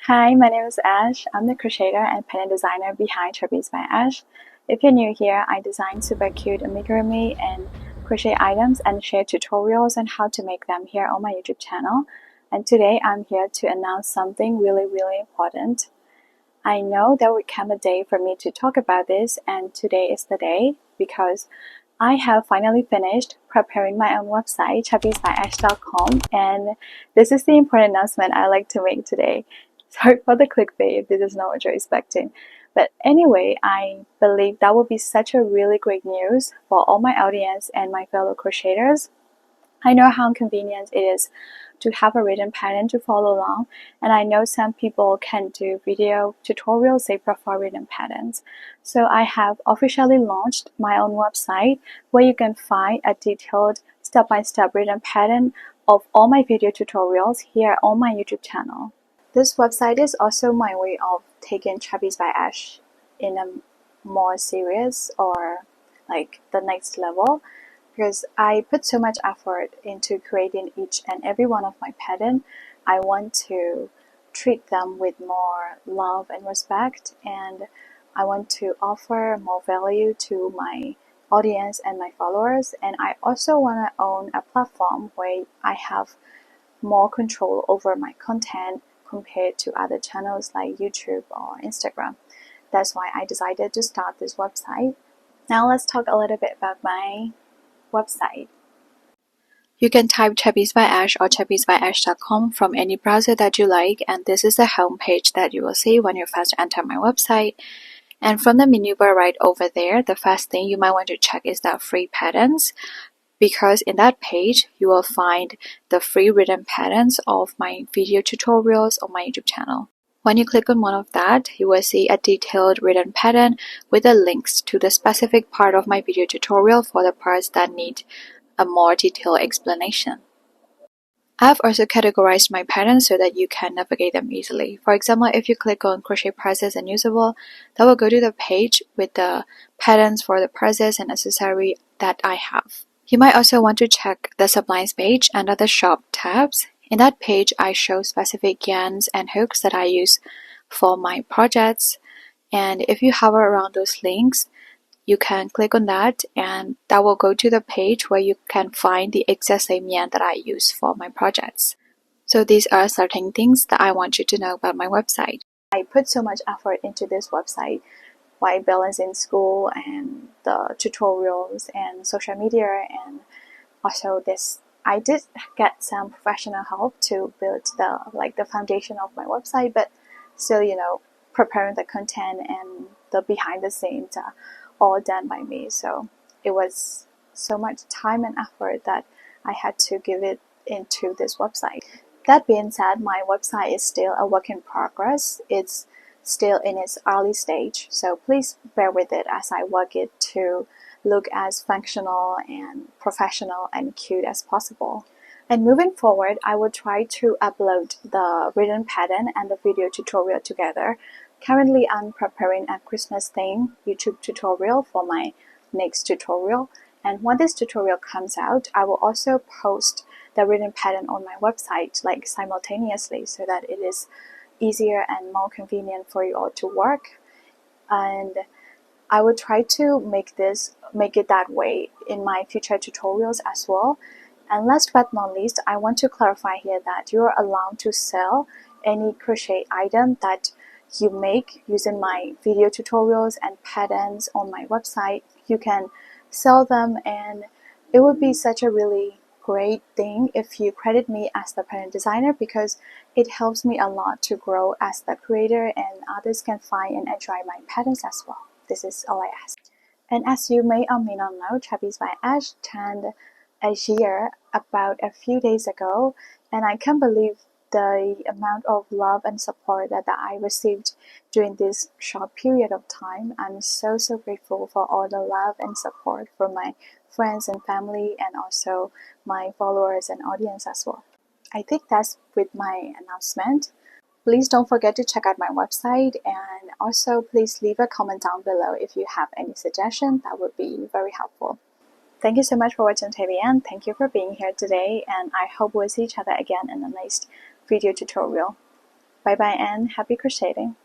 Hi, my name is Ash. I'm the crocheter and pattern designer behind Trapeze by Ash. If you're new here, I design super cute amigurumi and crochet items and share tutorials on how to make them here on my YouTube channel. And today I'm here to announce something really important. I know there would come a day for me to talk about this, and today is the day because I have finally finished preparing my own website, trapezebyash.com, and this is the important announcement I like to make today. Sorry for the clickbait if this is not what you're expecting. But anyway, I believe that would be such a really great news for all my audience and my fellow crochetters. I know how convenient it is to have a written pattern to follow along, and I know some people can do video tutorials, they prefer written patterns. So I have officially launched my own website where you can find a detailed step-by-step written pattern of all my video tutorials here on my YouTube channel. This website is also my way of taking Trapeze by Ash in a more serious or like the next level, because I put so much effort into creating each and every one of my pattern. I want to treat them with more love and respect, and I want to offer more value to my audience and my followers. And I also want to own a platform where I have more control over my content compared to other channels like YouTube or Instagram. That's why I decided to start this website. Now let's talk a little bit about my website. You can type Trapeze by Ash or trapezebyash.com from any browser that you like, and this is the home page that you will see when you first enter my website. And from the menu bar right over there, the first thing you might want to check is the free patterns, because in that page you will find the free written patterns of my video tutorials on my YouTube channel. When you click on one of that, you will see a detailed written pattern with the links to the specific part of my video tutorial for the parts that need a more detailed explanation. I've also categorized my patterns so that you can navigate them easily. For example, if you click on crochet purses and usable, that will go to the page with the patterns for the purses and accessory that I have. You might also want to check the sublines page under the shop tabs. In that page, I show specific yarns and hooks that I use for my projects. And if you hover around those links, you can click on that, and that will go to the page where you can find the exact same yarn that I use for my projects. So these are certain things that I want you to know about my website. I put so much effort into this website while balancing school and the tutorials and social media, and also this I did get some professional help to build the foundation of my website, but still, preparing the content and the behind the scenes are all done by me. So it was so much time and effort that I had to give it into this website. That being said, my website is still a work in progress. It's still in its early stage, so please bear with it as I work it to look as functional and professional and cute as possible. And moving forward, I will try to upload the written pattern and the video tutorial together. Currently, I'm preparing a Christmas theme YouTube tutorial for my next tutorial. And when this tutorial comes out, I will also post the written pattern on my website simultaneously, so that it is easier and more convenient for you all to work. And I will try to make it that way in my future tutorials as well. And last but not least, I want to clarify here that you are allowed to sell any crochet item that you make using my video tutorials and patterns on my website. You can sell them, and it would be such a really great thing if you credit me as the pattern designer, because it helps me a lot to grow as the creator, and others can find and enjoy my patterns as well. This is all I ask. And as you may or may not know, Trapeze by Ash turned a year about a few days ago, and I can't believe the amount of love and support that I received during this short period of time. I'm so grateful for all the love and support from my friends and family, and also my followers and audience as well. I think that's with my announcement. Please don't forget to check out my website, and also please leave a comment down below if you have any suggestion. That would be very helpful. Thank you so much for watching till the end. Thank you for being here today, and I hope we'll see each other again in the next video tutorial. Bye bye and happy crocheting!